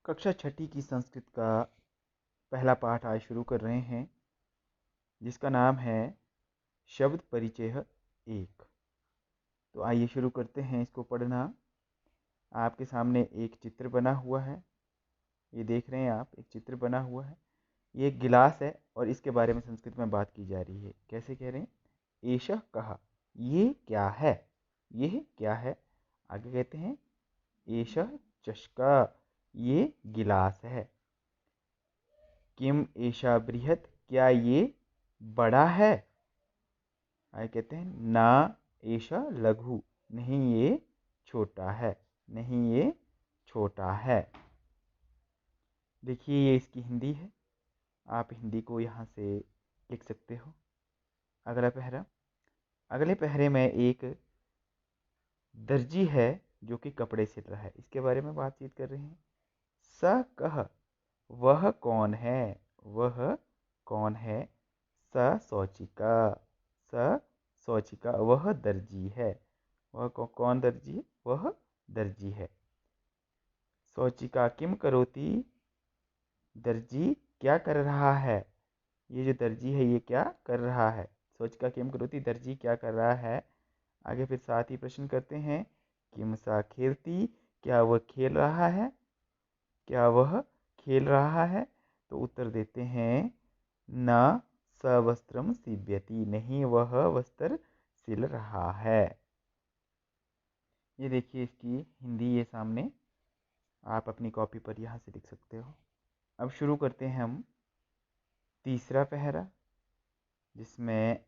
कक्षा छठी की संस्कृत का पहला पाठ आज शुरू कर रहे हैं, जिसका नाम है शब्द परिचय 1। तो आइए शुरू करते हैं इसको पढ़ना। आपके सामने एक चित्र बना हुआ है, ये देख रहे हैं आप, एक चित्र बना हुआ है। ये एक गिलास है और इसके बारे में संस्कृत में बात की जा रही है। कैसे कह रहे हैं? एषः कहा, ये क्या है, ये क्या है। आगे कहते हैं एषः चषका, ये गिलास है। किम एषा बृहत्, क्या ये बड़ा है। आगे कहते हैं ना एषा लघु, नहीं ये छोटा है, नहीं ये छोटा है। देखिए ये इसकी हिंदी है, आप हिंदी को यहाँ से लिख सकते हो। अगला पहरा, अगले पहरे में एक दर्जी है जो कि कपड़े सिल रहा है, इसके बारे में बातचीत कर रहे हैं। स कह, वह कौन है, वह कौन है। स शौचिका, स शौचिका, वह दर्जी है। वह कौन दर्जी है? वह दर्जी है। शौचिका किम करोति, दर्जी क्या कर रहा है। ये जो दर्जी है ये क्या कर रहा है। शौचिका किम करोति, दर्जी क्या कर रहा है। आगे फिर साथ ही प्रश्न करते हैं, किम सा खेलती, क्या वह खेल रहा है, क्या वह खेल रहा है। तो उत्तर देते हैं न स वस्त्रम सीव्यति, नहीं वह वस्त्र सिल रहा है। ये देखिए इसकी हिंदी ये सामने, आप अपनी कॉपी पर यहाँ से लिख सकते हो। अब शुरू करते हैं हम तीसरा पहरा, जिसमें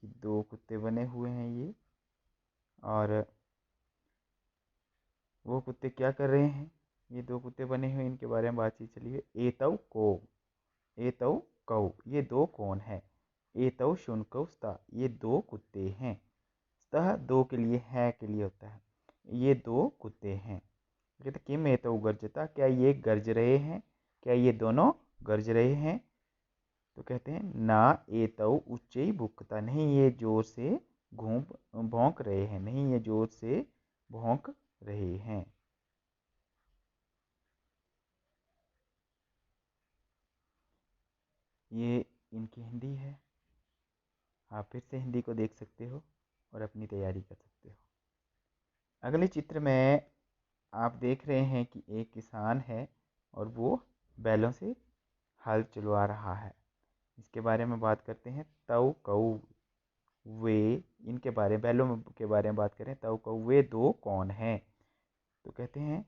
दो कुत्ते बने हुए हैं ये, और वो कुत्ते क्या कर रहे हैं। ये दो कुत्ते बने हुए, इनके बारे में बातचीत चलिए। एतौ को, एतौ कौ, ये दो कौन है। एतौ शुनकौ स्तः, ये दो कुत्ते हैं। स्तः दो के लिए, है के लिए होता है। ये दो कुत्ते हैं। कहते किम एतौ गर्जता, क्या ये गरज रहे हैं, क्या ये दोनों गरज रहे हैं। तो कहते हैं ना एतौ उच्चै भुक्ता, नहीं ये जोर से भौंक रहे हैं, नहीं ये जोर से भौंक रहे हैं। ये इनकी हिंदी है, आप फिर से हिंदी को देख सकते हो और अपनी तैयारी कर सकते हो। अगले चित्र में आप देख रहे हैं कि एक किसान है और वो बैलों से हल चलवा रहा है। इसके बारे में बात करते हैं। तौ कौ, वे, इनके बारे में, बैलों के बारे में बात करें। तौ कौ, वे दो कौन हैं। तो कहते हैं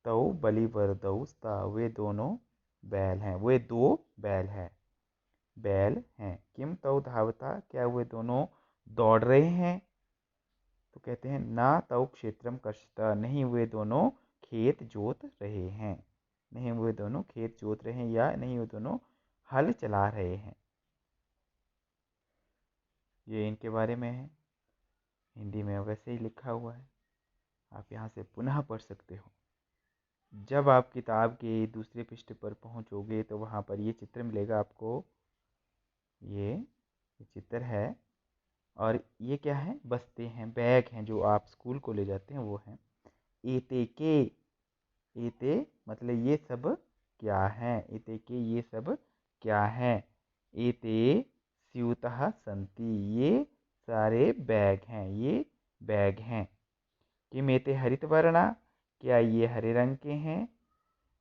तौ बलिवर्दौ स्तः, वे दोनों बैल हैं, वे दो बैल हैं, बैल हैं। किम तौ धावता, क्या वे दोनों दौड़ रहे हैं। तो कहते हैं ना तौ क्षेत्रम कर्षता, नहीं वे दोनों खेत जोत रहे हैं, नहीं वे दोनों खेत जोत रहे हैं, या नहीं वे दोनों हल चला रहे हैं। ये इनके बारे में है, हिंदी में वैसे ही लिखा हुआ है, आप यहाँ से पुनः पढ़ सकते हो। जब आप किताब के दूसरे पृष्ठ पर पहुँचोगे तो वहाँ पर ये चित्र मिलेगा आपको। ये चित्र है, और ये क्या है, बस्ते हैं, बैग हैं, जो आप स्कूल को ले जाते हैं वो हैं। एते के, एते मतलब ये सब क्या है, एते के ये सब क्या है। एते स्यूतः सन्ति, ये सारे बैग हैं, ये बैग हैं। किम एते हरित वर्णा, क्या ये हरे रंग के हैं,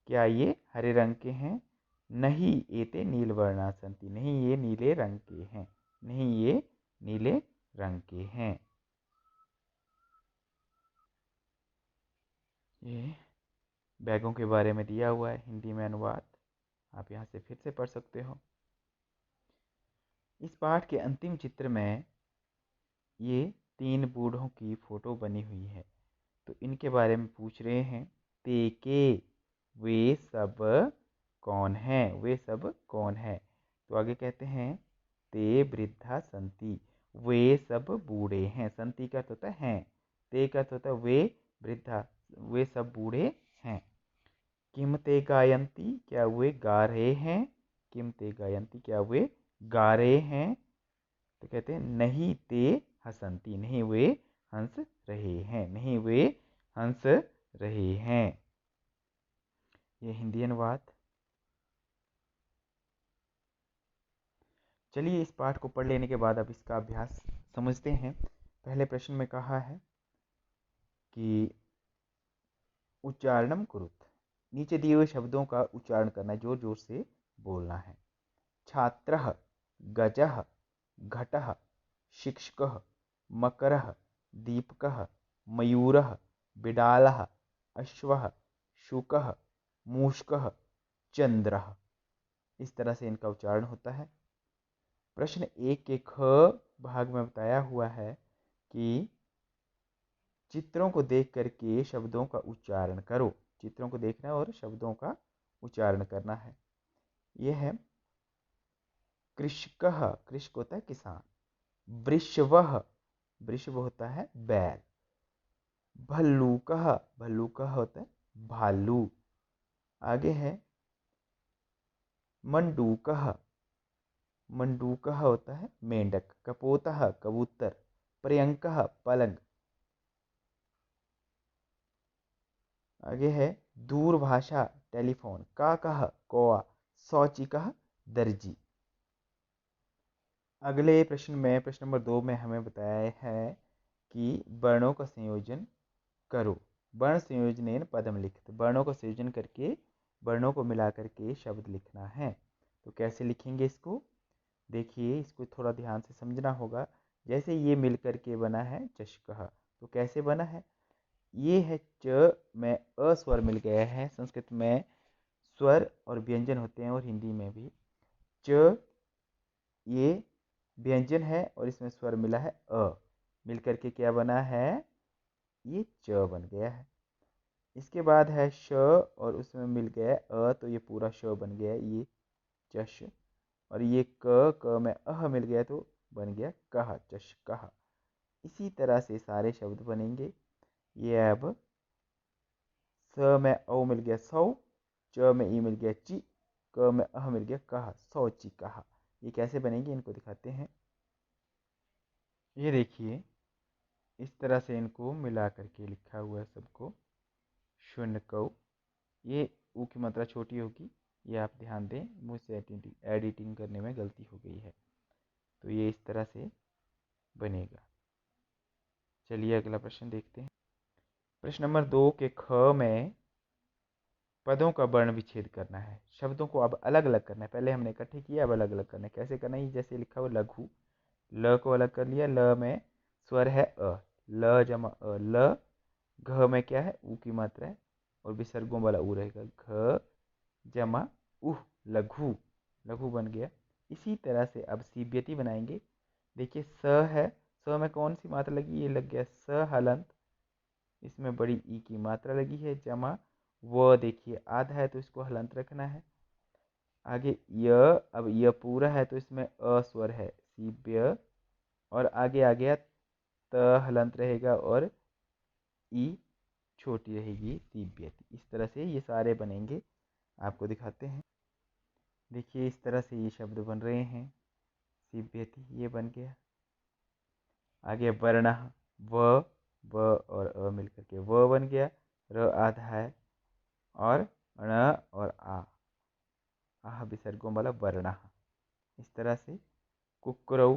क्या ये हरे रंग के हैं। नहीं एते नील वर्णा सन्ति, नहीं ये नीले रंग के हैं, नहीं ये नीले रंग के हैं। ये बैगों के बारे में दिया हुआ है, हिंदी में अनुवाद, आप यहाँ से फिर से पढ़ सकते हो। इस पाठ के अंतिम चित्र में ये तीन बूढ़ों की फोटो बनी हुई है, तो इनके बारे में पूछ रहे हैं। ते के, वे सब कौन हैं, वे सब कौन है। तो आगे कहते हैं ते वृद्धा संति, वे सब बूढ़े हैं। संति का अर्थ होता है, ते का अर्थ होता है वे, वृद्धा वे सब बूढ़े हैं। किम ते गायंती, क्या वे गा रहे हैं। किम ते गायंती, क्या वे गा रहे हैं। तो कहते हैं नहीं ते हसंती, नहीं वे हंस रहे हैं, नहीं वे हंस रहे हैं। ये हिंदी अनुवाद। चलिए इस पाठ को पढ़ लेने के बाद अब इसका अभ्यास समझते हैं। पहले प्रश्न में कहा है कि उच्चारणम कुरुत, नीचे दिए हुए शब्दों का उच्चारण करना है, जोर जोर से बोलना है। छात्रः, गजः, घटः, शिक्षकः, मकरः, दीपकः, मयूरः, बिडालः, अश्वः, शुकः, मूषकः, चंद्रः। इस तरह से इनका उच्चारण होता है। प्रश्न एक के ख भाग में बताया हुआ है कि चित्रों को देख करके शब्दों का उच्चारण करो। चित्रों को देखना है और शब्दों का उच्चारण करना है। यह है कृषकः, कृषक होता है किसान। वृषभः, वृषभ होता है बैल। भल्लूकः, भल्लूकः होता है भालू। आगे है मंडूकः, मंडूकः होता है मेंढक। कपोतः, कबूतर। पर्यंकः, पलंग। आगे है दूरभाषा, टेलीफोन। काकः, कौआ। शौचिकः, दर्जी। अगले प्रश्न में, प्रश्न नंबर 2 में हमें बताया है कि वर्णों का संयोजन करो। वर्ण संयोजनेन पदम लिखित, वर्णों का संयोजन करके, वर्णों को मिला करके शब्द लिखना है। तो कैसे लिखेंगे इसको, देखिए इसको थोड़ा ध्यान से समझना होगा। जैसे ये मिल करके बना है चषकः, तो कैसे बना है, ये है च में अ स्वर मिल गया है। संस्कृत में स्वर और व्यंजन होते हैं और हिंदी में भी। च ये व्यंजन है और इसमें स्वर मिला है अ, मिल करके क्या बना है, ये च बन गया है। इसके बाद है श और उसमें मिल गया है अ, तो ये पूरा श बन गया है, ये चश। और ये क में अह मिल गया तो बन गया कह, चश कह। इसी तरह से सारे शब्द बनेंगे। ये अब स में औ मिल गया सौ, च में ई मिल गया ची, क में अह मिल गया कहा, शौची कहा। ये कैसे बनेंगे इनको दिखाते हैं। ये देखिए इस तरह से इनको मिला करके लिखा हुआ है सबको। शून्य कौ, ये ऊ की मात्रा छोटी होगी, ये आप ध्यान दें, मुझसे एडिटिंग करने में गलती हो गई है। तो ये इस तरह से बनेगा। चलिए अगला प्रश्न देखते हैं। प्रश्न नंबर 2 के ख में पदों का वर्ण विच्छेद करना है। शब्दों को अब अलग अलग करना है, पहले हमने इकट्ठे किया, अब अलग अलग करना है। कैसे करना है, जैसे लिखा हुआ लघु, ल को अलग कर लिया। ल में स्वर है अ, ल जमा अ, ल। घ में क्या है, ऊ की मात्रा है और विसर्गों वाला ऊ रहेगा। घ जमा उह, लघु, लघु बन गया। इसी तरह से अब सीव्यति बनाएंगे। देखिए स है, स में कौन सी मात्रा लगी, ये लग गया स हलंत, इसमें बड़ी ई की मात्रा लगी है। जमा व, देखिए आधा है तो इसको हलंत रखना है। आगे य, अब य पूरा है तो इसमें अ स्वर है, सीव्य। और आगे आ गया त हलंत रहेगा और ई छोटी रहेगी, सीव्यति। इस तरह से ये सारे बनेंगे, आपको दिखाते हैं। देखिए इस तरह से ये शब्द बन रहे हैं। सीव्यति ये बन गया। आगे वर्ण, व और अ मिलकर के व बन गया। र आधा है और ण और आ, आह विसर्गों वाला वर्ण। इस तरह से कुकरऊ,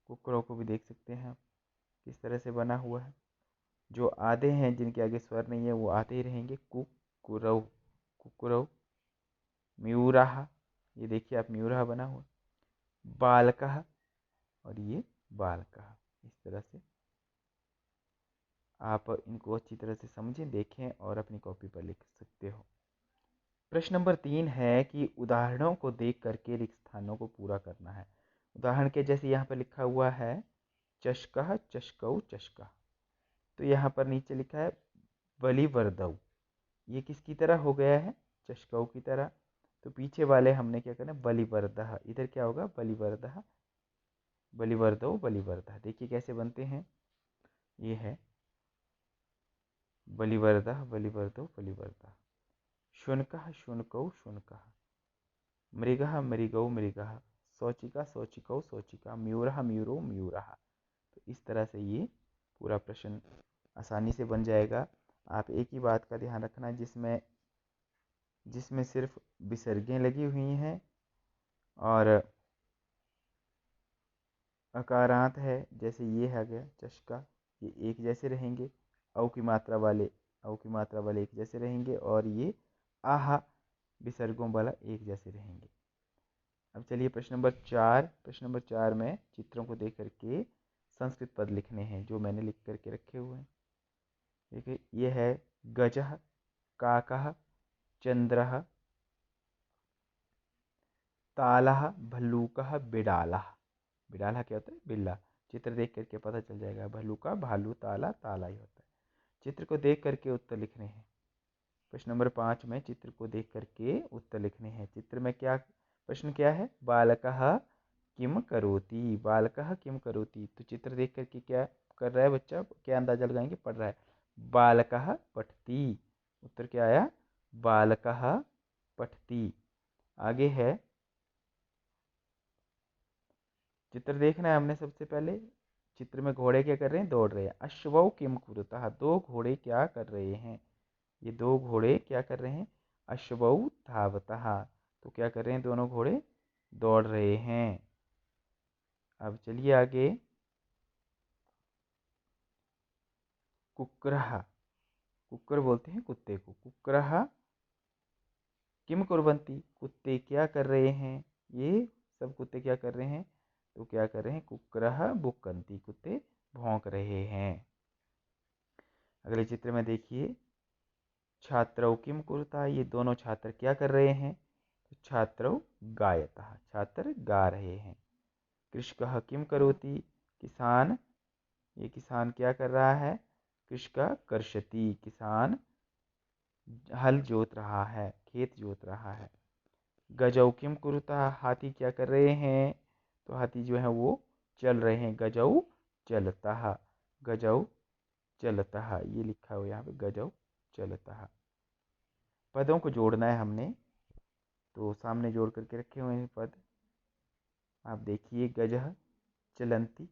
कुकरऊ को भी देख सकते हैं आप किस तरह से बना हुआ है। जो आधे हैं जिनके आगे स्वर नहीं है वो आते ही रहेंगे। कुकुरऊ, कुकुरऊ। म्यूराह, ये देखिए आप म्यूराह बना हुआ। बालकः, और ये बालकः। इस तरह से आप इनको अच्छी तरह से समझें, देखें और अपनी कॉपी पर लिख सकते हो। प्रश्न नंबर 3 है कि उदाहरणों को देख करके रिक्त स्थानों को पूरा करना है। उदाहरण के जैसे यहाँ पर लिखा हुआ है चषकः, चषकऊ, चषका। तो यहाँ पर नीचे लिखा है बलिवर्दऊ, ये किसकी तरह हो गया है, चषकऊ की तरह। तो पीछे वाले हमने क्या करना है, बलिवर्दः, इधर क्या होगा, बलिवर्दः, बलिवर्दऊ, बलिवर्दः। देखिए कैसे बनते हैं, ये है बलिवर्दः, बलिवर्दऊ, बलिवर्दः। शुनकः शुनकौ शुनकः, मृगः मृगौ मृगः, शौचिका शौचिकौ शौचिका, मयूरः मयूरौ मयूरः। तो इस तरह से ये पूरा प्रश्न आसानी से बन जाएगा। आप एक ही बात का ध्यान रखना, जिसमें जिसमें सिर्फ विसर्गें लगी हुई हैं और अकारांत है, जैसे ये है गया चषका, ये एक जैसे रहेंगे। औ की मात्रा वाले एक जैसे रहेंगे, और ये आहा विसर्गों वाला एक जैसे रहेंगे। अब चलिए प्रश्न नंबर 4। प्रश्न नंबर 4 में चित्रों को देख करके संस्कृत पद लिखने हैं, जो मैंने लिख करके रखे हुए हैं। देखिए, ये है गजः, काकः, चंद्रः, तालः, भल्लूकः, बिडालः। बिडाला क्या होता है? बिल्ला। चित्र देख करके पता चल जाएगा, भल्लूका भालू, ताला ताला ही होता है। चित्र को देख करके उत्तर लिखने हैं। प्रश्न नंबर 5 में चित्र को देख करके उत्तर लिखने हैं। चित्र में क्या प्रश्न क्या है? बालकः किम करोति, बालकः किम करोति। तो चित्र देख करके क्या कर रहा है बच्चा? क्या अंदाजा लगाएंगे? पढ़ रहा है। बालकः पठति। उत्तर क्या आया? बालकः पठति। आगे है, चित्र देखना है हमने सबसे पहले। चित्र में घोड़े क्या कर रहे हैं? दौड़ रहे हैं। अश्वौ किम कुरुतः, दो घोड़े क्या कर रहे हैं? ये दो घोड़े क्या कर रहे हैं? अश्वौ धावतः। तो क्या कर रहे हैं? दोनों घोड़े दौड़ रहे हैं। अब चलिए आगे। कुक्रः, कुकर बोलते हैं कुत्ते को। कुक्रः किम कुर्वन्ति, कुत्ते क्या कर रहे हैं? ये सब कुत्ते क्या कर रहे हैं? तो क्या कर रहे हैं? कुक्रः भुक्कन्ति, कुत्ते भौंक रहे हैं। अगले चित्र में देखिए, छात्रौ किम कुरुतः, ये दोनों छात्र क्या कर रहे हैं? तो छात्रौ गायतः, छात्र गा रहे हैं। कृषकः किम करोति, किसान, ये किसान क्या कर रहा है? कृषकः कर्षति, किसान हल जोत रहा है, खेत जोत रहा है। गजौ किम कुरुतः, हाथी क्या कर रहे हैं? तो हाथी जो है वो चल रहे हैं। गजौ चलतः, गजौ चलतः, ये लिखा हुआ यहाँ पे, गजौ चलतः। पदों को जोड़ना है हमने, तो सामने जोड़ करके रखे हुए हैं पद। आप देखिए, गजः चलंती,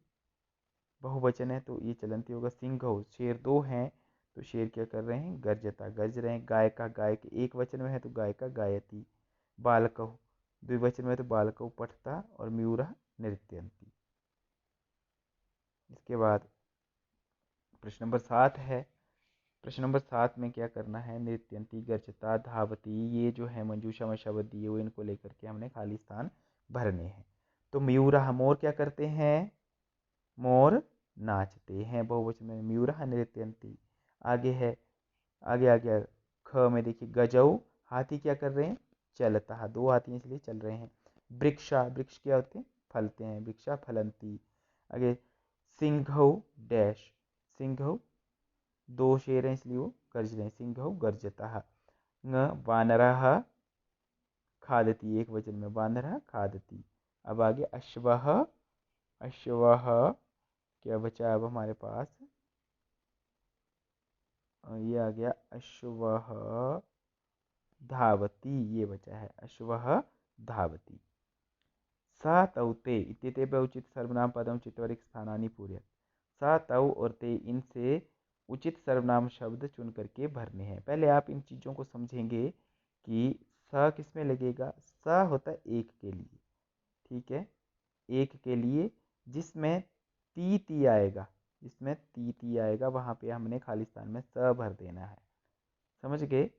बहुवचन है तो ये चलंती होगा। सिंह, शेर दो हैं तो शेर क्या कर रहे हैं? गर्जता, गरज रहे हैं। गाय का, गाय के एक वचन में है तो गाय का गायती। बालकौ द्विवचन में तो बालकौ पठता, और मयूरः नृत्यन्ति। इसके बाद प्रश्न नंबर 7 है। प्रश्न नंबर 7 में क्या करना है? नृत्यंती, गर्जता, धावती, ये जो है मंजूषा में शब्द दिए हुए, इनको लेकर के हमने खाली स्थान भरने हैं। तो मयूरः, मोर क्या करते हैं? मोर नाचते हैं, बहुवचन में। मयूरः नृत्यन्ति। आगे है, आगे आ गया ख में, देखिए गजौ, हाथी क्या कर रहे हैं? चलता, दो हाथी हैं इसलिए चल रहे हैं। वृक्षा, वृक्ष क्या होते हैं? फलते हैं। वृक्षा फलंती। आगे सिंघौ डैश, सिंघौ दो शेर हैं इसलिए वो गर्ज रहे हैं। सिंघौ गर्जतः। ङ वानरः खादति, एक वचन में, वानरः खादति। अब आगे अश्वः, अश्वः क्या बचा अब हमारे पास? ये आ गया अश्वः धावती, ये बचा है, अश्वः धावती। सा तौ ते इत्येतेभ्यः उचित सर्वनाम पदम चित्वरिक स्थानानि पूरयत्। सा तौ और ते, इनसे उचित सर्वनाम शब्द चुन करके भरने हैं। पहले आप इन चीज़ों को समझेंगे कि स किस में लगेगा। स होता है एक के लिए, ठीक है, एक के लिए, जिसमें ती ती आएगा, जिसमें ती ती आएगा वहाँ पे हमने खाली स्थान में स भर देना है। समझ गए?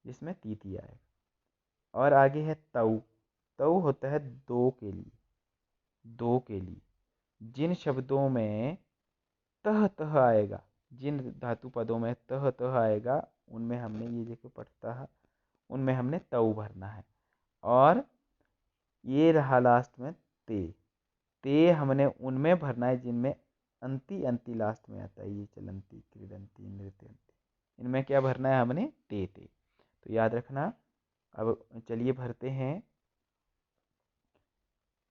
जिसमें ती ती आएगा। और आगे है तऊ, तऊ होता है दो के लिए, दो के लिए। जिन शब्दों में तह तह आएगा, जिन धातु पदों में तह तह आएगा, उनमें हमने, ये देखो पढ़ता है, उनमें हमने तऊ भरना है। और ये रहा लास्ट में ते, ते हमने उनमें भरना है जिनमें अंति अंति लास्ट में आता है। ये चलंती, क्रीडंती, नृत्यंती, इनमें क्या भरना है हमने? ते ते। तो याद रखना। अब चलिए भरते हैं।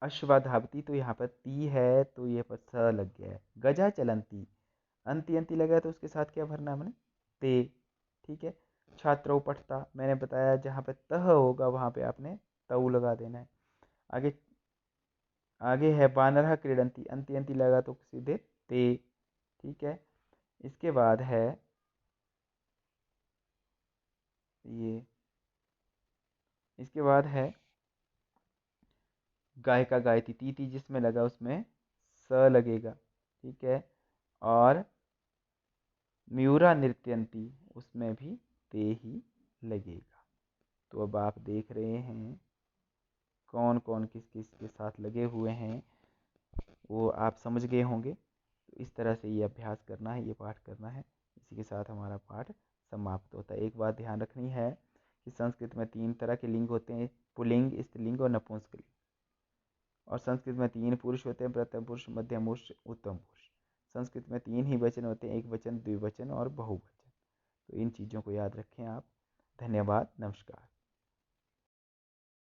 अश्वधावती, तो यहाँ पर ती है तो ये पर स लग गया है। गजा चलंती, अंति अंति लगा है तो उसके साथ क्या भरना है हमने? ते, ठीक है। छात्रौ पठता, मैंने बताया जहाँ पे तह होगा वहाँ पे आपने तऊ लगा देना है। आगे आगे है वानरः क्रीडन्ति, अंति अंति लगा तो सीधे ते। ठीक है। इसके बाद है ये, इसके बाद है गायिका गायती, ती ती जिसमें लगा उसमें स लगेगा। ठीक है। और म्यूरा नृत्यंती, उसमें भी ते ही लगेगा। तो अब आप देख रहे हैं कौन कौन किस किस के साथ लगे हुए हैं, वो आप समझ गए होंगे। तो इस तरह से ये अभ्यास करना है, ये पाठ करना है। इसी के साथ हमारा पाठ समाप्त होता है। एक बात ध्यान रखनी है कि संस्कृत में 3 तरह के लिंग होते हैं, पुल्लिंग, स्त्रीलिंग और नपुंसकलिंग। और संस्कृत में 3 पुरुष होते हैं, प्रथम पुरुष, मध्यम पुरुष, उत्तम पुरुष। संस्कृत में 3 ही वचन होते हैं, एक वचन, द्विवचन और बहुवचन। तो इन चीज़ों को याद रखें आप। धन्यवाद, नमस्कार।